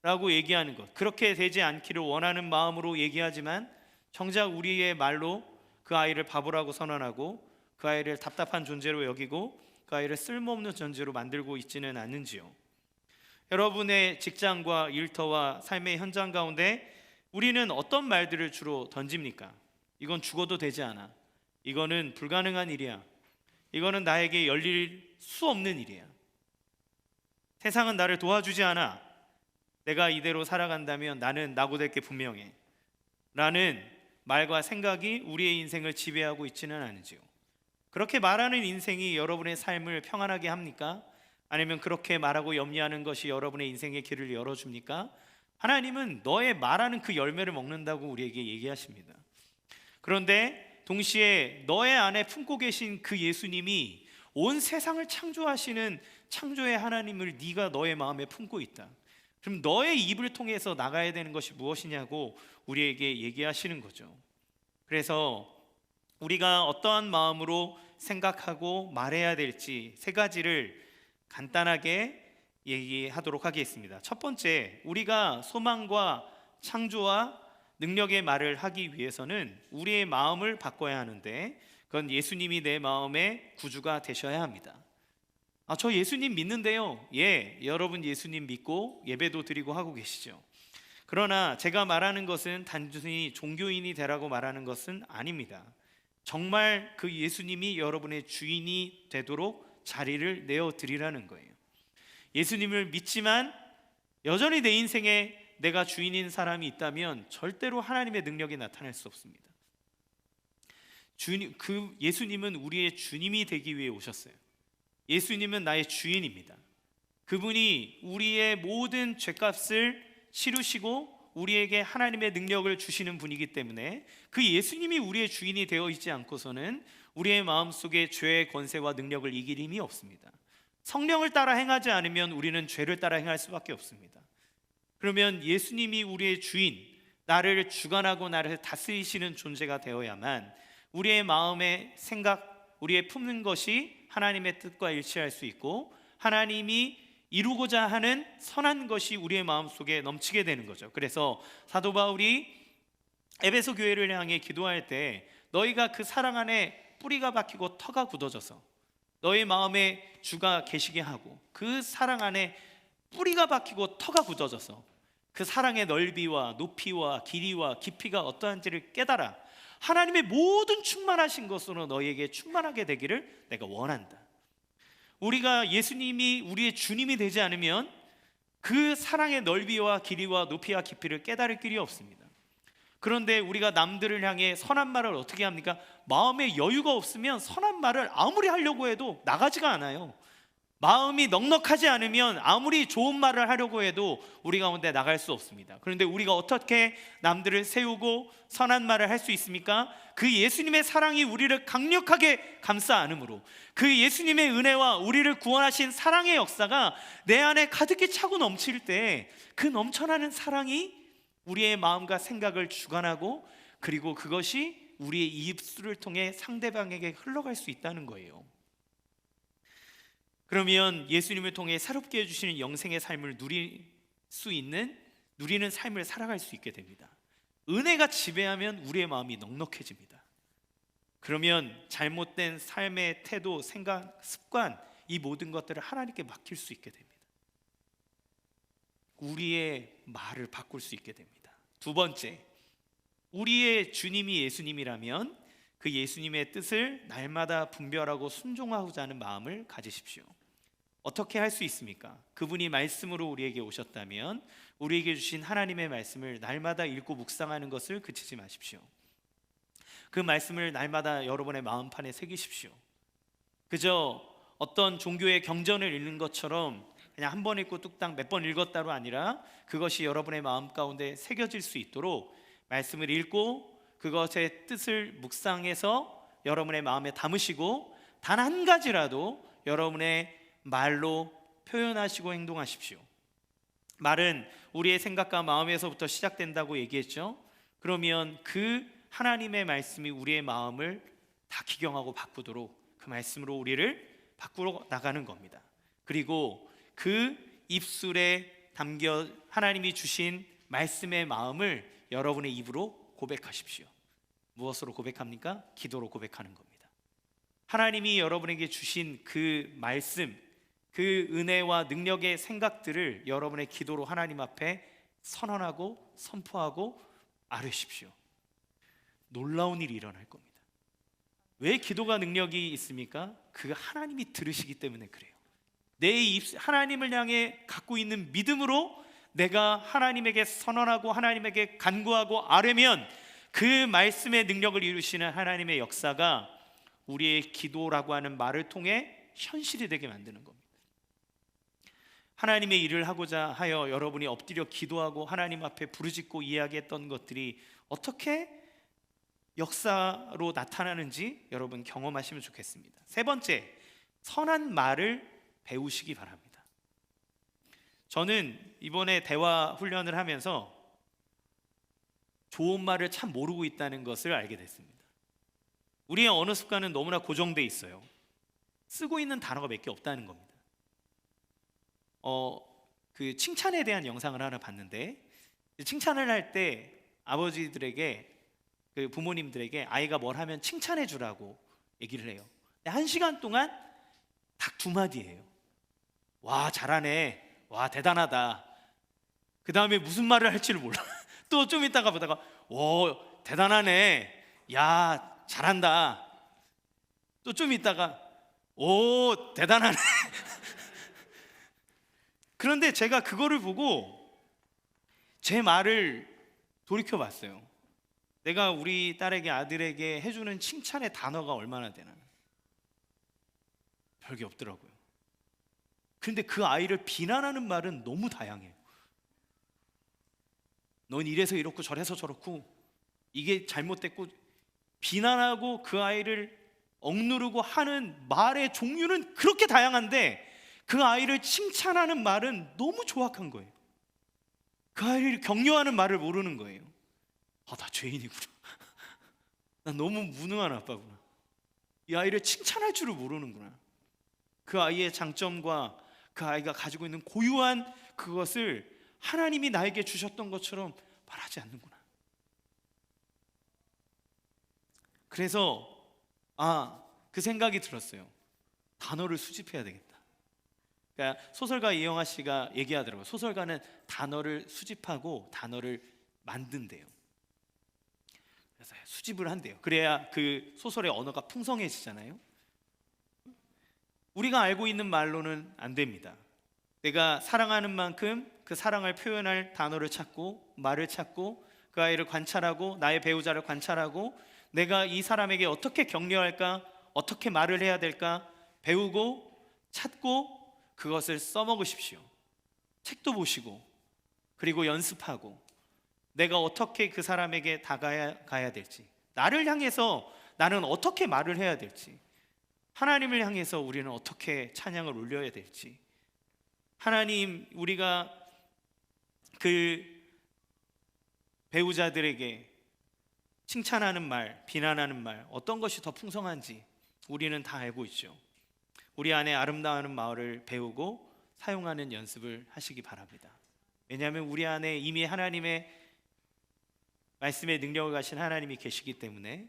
라고 얘기하는 것, 그렇게 되지 않기를 원하는 마음으로 얘기하지만 정작 우리의 말로 그 아이를 바보라고 선언하고 그 아이를 답답한 존재로 여기고 그 아이를 쓸모없는 존재로 만들고 있지는 않는지요. 여러분의 직장과 일터와 삶의 현장 가운데 우리는 어떤 말들을 주로 던집니까? 이건 죽어도 되지 않아. 이거는 불가능한 일이야. 이거는 나에게 열릴 수 없는 일이야. 세상은 나를 도와주지 않아. 내가 이대로 살아간다면 나는 낙오될 게 분명해. 라는 말과 생각이 우리의 인생을 지배하고 있지는 않은지요. 그렇게 말하는 인생이 여러분의 삶을 평안하게 합니까? 아니면 그렇게 말하고 염려하는 것이 여러분의 인생의 길을 열어줍니까? 하나님은 너의 말하는 그 열매를 먹는다고 우리에게 얘기하십니다. 그런데 동시에 너의 안에 품고 계신 그 예수님이 온 세상을 창조하시는 창조의 하나님을 네가 너의 마음에 품고 있다. 그럼 너의 입을 통해서 나가야 되는 것이 무엇이냐고 우리에게 얘기하시는 거죠. 그래서 우리가 어떠한 마음으로 생각하고 말해야 될지 세 가지를 간단하게 얘기하도록 하겠습니다. 첫 번째, 우리가 소망과 창조와 능력의 말을 하기 위해서는 우리의 마음을 바꿔야 하는데, 그건 예수님이 내 마음의 구주가 되셔야 합니다. 저 예수님 믿는데요. 예, 여러분 예수님 믿고 예배도 드리고 하고 계시죠. 그러나 제가 말하는 것은 단순히 종교인이 되라고 말하는 것은 아닙니다. 정말 그 예수님이 여러분의 주인이 되도록 자리를 내어드리라는 거예요. 예수님을 믿지만 여전히 내 인생에 내가 주인인 사람이 있다면 절대로 하나님의 능력이 나타날 수 없습니다. 그 예수님은 우리의 주님이 되기 위해 오셨어요. 예수님은 나의 주인입니다. 그분이 우리의 모든 죄값을 치르시고 우리에게 하나님의 능력을 주시는 분이기 때문에 그 예수님이 우리의 주인이 되어 있지 않고서는 우리의 마음속에 죄의 권세와 능력을 이길 힘이 없습니다. 성령을 따라 행하지 않으면 우리는 죄를 따라 행할 수밖에 없습니다. 그러면 예수님이 우리의 주인, 나를 주관하고 나를 다스리시는 존재가 되어야만 우리의 마음의 생각, 우리의 품는 것이 하나님의 뜻과 일치할 수 있고 하나님이 이루고자 하는 선한 것이 우리의 마음속에 넘치게 되는 거죠. 그래서 사도 바울이 에베소 교회를 향해 기도할 때 너희가 그 사랑 안에 뿌리가 박히고 터가 굳어져서 너희 마음에 주가 계시게 하고 그 사랑 안에 뿌리가 박히고 터가 굳어져서 그 사랑의 넓이와 높이와 길이와 깊이가 어떠한지를 깨달아 하나님의 모든 충만하신 것으로 너희에게 충만하게 되기를 내가 원한다. 우리가 예수님이 우리의 주님이 되지 않으면 그 사랑의 넓이와 길이와 높이와 깊이를 깨달을 길이 없습니다. 그런데 우리가 남들을 향해 선한 말을 어떻게 합니까? 마음에 여유가 없으면 선한 말을 아무리 하려고 해도 나가지가 않아요. 마음이 넉넉하지 않으면 아무리 좋은 말을 하려고 해도 우리 가운데 나갈 수 없습니다. 그런데 우리가 어떻게 남들을 세우고 선한 말을 할 수 있습니까? 그 예수님의 사랑이 우리를 강력하게 감싸 안음으로 그 예수님의 은혜와 우리를 구원하신 사랑의 역사가 내 안에 가득히 차고 넘칠 때 그 넘쳐나는 사랑이 우리의 마음과 생각을 주관하고 그리고 그것이 우리의 입술을 통해 상대방에게 흘러갈 수 있다는 거예요. 그러면 예수님을 통해 새롭게 해주시는 영생의 삶을 누리는 삶을 살아갈 수 있게 됩니다. 은혜가 지배하면 우리의 마음이 넉넉해집니다. 그러면 잘못된 삶의 태도, 생각, 습관 이 모든 것들을 하나님께 맡길 수 있게 됩니다. 우리의 말을 바꿀 수 있게 됩니다. 두 번째, 우리의 주님이 예수님이라면 그 예수님의 뜻을 날마다 분별하고 순종하고자 하는 마음을 가지십시오. 어떻게 할 수 있습니까? 그분이 말씀으로 우리에게 오셨다면 우리에게 주신 하나님의 말씀을 날마다 읽고 묵상하는 것을 그치지 마십시오. 그 말씀을 날마다 여러분의 마음판에 새기십시오. 그저 어떤 종교의 경전을 읽는 것처럼 그냥 한 번 읽고 뚝딱 몇 번 읽었다로 아니라 그것이 여러분의 마음 가운데 새겨질 수 있도록 말씀을 읽고 그것의 뜻을 묵상해서 여러분의 마음에 담으시고 단 한 가지라도 여러분의 말로 표현하시고 행동하십시오. 말은 우리의 생각과 마음에서부터 시작된다고 얘기했죠. 그러면 그 하나님의 말씀이 우리의 마음을 다 기경하고 바꾸도록 그 말씀으로 우리를 바꾸러 나가는 겁니다. 그리고 그 입술에 담겨 하나님이 주신 말씀의 마음을 여러분의 입으로 고백하십시오. 무엇으로 고백합니까? 기도로 고백하는 겁니다. 하나님이 여러분에게 주신 그 말씀, 그 은혜와 능력의 생각들을 여러분의 기도로 하나님 앞에 선언하고 선포하고 아뢰십시오. 놀라운 일이 일어날 겁니다. 왜 기도가 능력이 있습니까? 그 하나님이 들으시기 때문에 그래요. 내 하나님을 향해 갖고 있는 믿음으로 내가 하나님에게 선언하고 하나님에게 간구하고 아뢰면 그 말씀의 능력을 이루시는 하나님의 역사가 우리의 기도라고 하는 말을 통해 현실이 되게 만드는 겁니다. 하나님의 일을 하고자 하여 여러분이 엎드려 기도하고 하나님 앞에 부르짖고 이야기했던 것들이 어떻게 역사로 나타나는지 여러분 경험하시면 좋겠습니다. 세 번째, 선한 말을 배우시기 바랍니다. 저는 이번에 대화 훈련을 하면서 좋은 말을 참 모르고 있다는 것을 알게 됐습니다. 우리의 언어 습관은 너무나 고정돼 있어요. 쓰고 있는 단어가 몇 개 없다는 겁니다. 그 칭찬에 대한 영상을 하나 봤는데, 칭찬을 할 때 아버지들에게, 그 부모님들에게 아이가 뭘 하면 칭찬해 주라고 얘기를 해요. 1시간 동안 딱 2마디예요. 와, 잘하네. 와, 대단하다. 그 다음에 무슨 말을 할지를 몰라. 또 좀 있다가 보다가 오, 대단하네. 야, 잘한다. 또 좀 있다가 오, 대단하네. 그런데 제가 그거를 보고 제 말을 돌이켜 봤어요. 내가 우리 딸에게, 아들에게 해주는 칭찬의 단어가 얼마나 되나? 별게 없더라고요. 근데 그 아이를 비난하는 말은 너무 다양해요. 넌 이래서 이렇고 저래서 저렇고 이게 잘못됐고, 비난하고 그 아이를 억누르고 하는 말의 종류는 그렇게 다양한데 그 아이를 칭찬하는 말은 너무 조악한 거예요. 그 아이를 격려하는 말을 모르는 거예요. 나 죄인이구나. 난 너무 무능한 아빠구나. 이 아이를 칭찬할 줄을 모르는구나. 그 아이의 장점과 그 아이가 가지고 있는 고유한 그것을 하나님이 나에게 주셨던 것처럼 말하지 않는구나. 그래서 그 생각이 들었어요. 단어를 수집해야 되겠다. 그러니까 소설가 이영하 씨가 얘기하더라고요. 소설가는 단어를 수집하고 단어를 만든대요. 그래서 수집을 한대요. 그래야 그 소설의 언어가 풍성해지잖아요. 우리가 알고 있는 말로는 안 됩니다. 내가 사랑하는 만큼 그 사랑을 표현할 단어를 찾고 말을 찾고 그 아이를 관찰하고 나의 배우자를 관찰하고 내가 이 사람에게 어떻게 격려할까, 어떻게 말을 해야 될까 배우고 찾고 그것을 써먹으십시오. 책도 보시고 그리고 연습하고 내가 어떻게 그 사람에게 다가가야 될지, 나를 향해서 나는 어떻게 말을 해야 될지, 하나님을 향해서 우리는 어떻게 찬양을 올려야 될지, 하나님, 우리가 그 배우자들에게 칭찬하는 말, 비난하는 말, 어떤 것이 더 풍성한지 우리는 다 알고 있죠. 우리 안에 아름다운 말을 배우고 사용하는 연습을 하시기 바랍니다. 왜냐하면 우리 안에 이미 하나님의 말씀의 능력을 가진 하나님이 계시기 때문에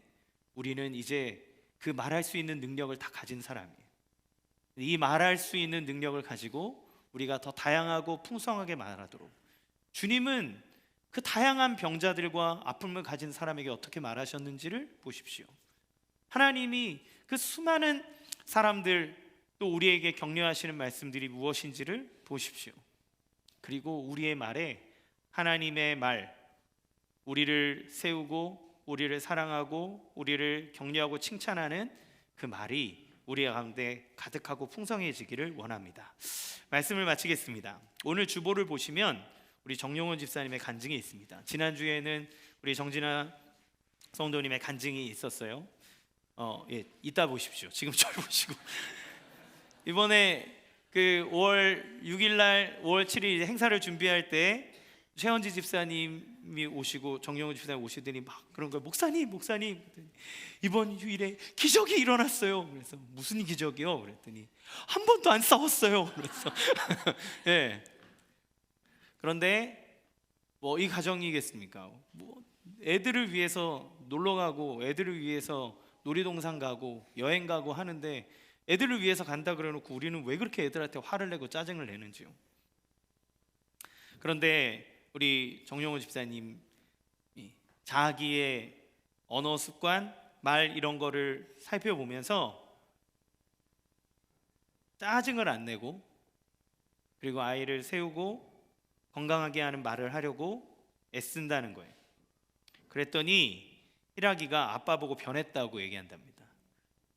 우리는 이제 그 말할 수 있는 능력을 다 가진 사람이에요. 이 말할 수 있는 능력을 가지고 우리가 더 다양하고 풍성하게 말하도록, 주님은 그 다양한 병자들과 아픔을 가진 사람에게 어떻게 말하셨는지를 보십시오. 하나님이 그 수많은 사람들, 또 우리에게 격려하시는 말씀들이 무엇인지를 보십시오. 그리고 우리의 말에 하나님의 말, 우리를 세우고 우리를 사랑하고 우리를 격려하고 칭찬하는 그 말이 우리 가운데 가득하고 풍성해지기를 원합니다. 말씀을 마치겠습니다. 오늘 주보를 보시면 우리 정용원 집사님의 간증이 있습니다. 지난주에는 우리 정진아 성도님의 간증이 있었어요. 이따 보십시오. 지금 절 보시고 이번에 그 5월 6일 날 5월 7일 행사를 준비할 때 최현지 집사님이 오시고 정영훈 집사님 오시더니 막 그런 거예요. 목사님 이번 휴일에 기적이 일어났어요. 그래서 무슨 기적이요? 그랬더니 한 번도 안 싸웠어요. 그래서 예. 그런데 뭐 이 가정이겠습니까? 뭐 애들을 위해서 놀러 가고 애들을 위해서 놀이동산 가고 여행 가고 하는데 애들을 위해서 간다 그래놓고 우리는 왜 그렇게 애들한테 화를 내고 짜증을 내는지요? 그런데 우리 정용호 집사님 자기의 언어 습관, 말 이런 거를 살펴보면서 짜증을 안 내고 그리고 아이를 세우고 건강하게 하는 말을 하려고 애쓴다는 거예요. 그랬더니 히라기가 아빠 보고 변했다고 얘기한답니다.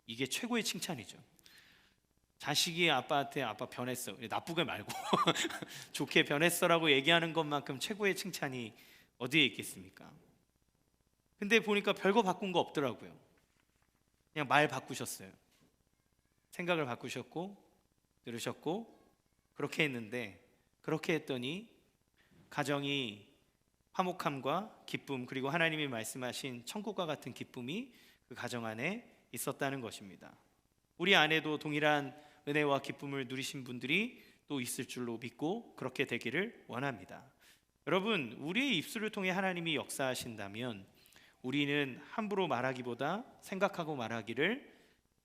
이게 최고의 칭찬이죠. 자식이 아빠한테 아빠 변했어, 나쁘게 말고 좋게 변했어라고 얘기하는 것만큼 최고의 칭찬이 어디에 있겠습니까? 근데 보니까 별거 바꾼 거 없더라고요. 그냥 말 바꾸셨어요. 생각을 바꾸셨고 들으셨고 그렇게 했는데, 그렇게 했더니 가정이 화목함과 기쁨, 그리고 하나님이 말씀하신 천국과 같은 기쁨이 그 가정 안에 있었다는 것입니다. 우리 안에도 동일한 은혜와 기쁨을 누리신 분들이 또 있을 줄로 믿고 그렇게 되기를 원합니다. 여러분, 우리의 입술을 통해 하나님이 역사하신다면 우리는 함부로 말하기보다 생각하고 말하기를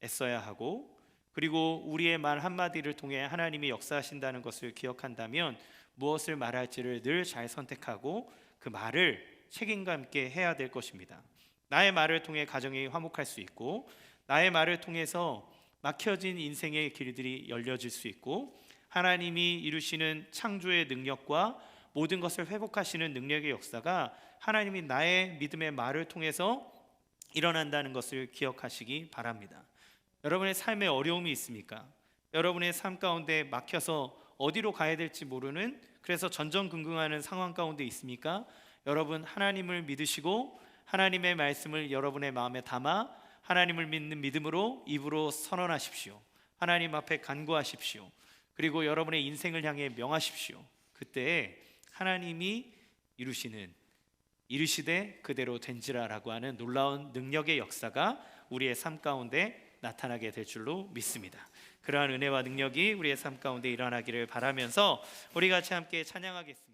애써야 하고, 그리고 우리의 말 한마디를 통해 하나님이 역사하신다는 것을 기억한다면 무엇을 말할지를 늘 잘 선택하고 그 말을 책임감 있게 해야 될 것입니다. 나의 말을 통해 가정이 화목할 수 있고, 나의 말을 통해서 막혀진 인생의 길들이 열려질 수 있고, 하나님이 이루시는 창조의 능력과 모든 것을 회복하시는 능력의 역사가 하나님이 나의 믿음의 말을 통해서 일어난다는 것을 기억하시기 바랍니다. 여러분의 삶에 어려움이 있습니까? 여러분의 삶 가운데 막혀서 어디로 가야 될지 모르는, 그래서 전전긍긍하는 상황 가운데 있습니까? 여러분, 하나님을 믿으시고 하나님의 말씀을 여러분의 마음에 담아 하나님을 믿는 믿음으로 입으로 선언하십시오. 하나님 앞에 간구하십시오. 그리고 여러분의 인생을 향해 명하십시오. 그때 하나님이 이르시되 그대로 된지라라고 하는 놀라운 능력의 역사가 우리의 삶 가운데 나타나게 될 줄로 믿습니다. 그러한 은혜와 능력이 우리의 삶 가운데 일어나기를 바라면서 우리 같이 함께 찬양하겠습니다.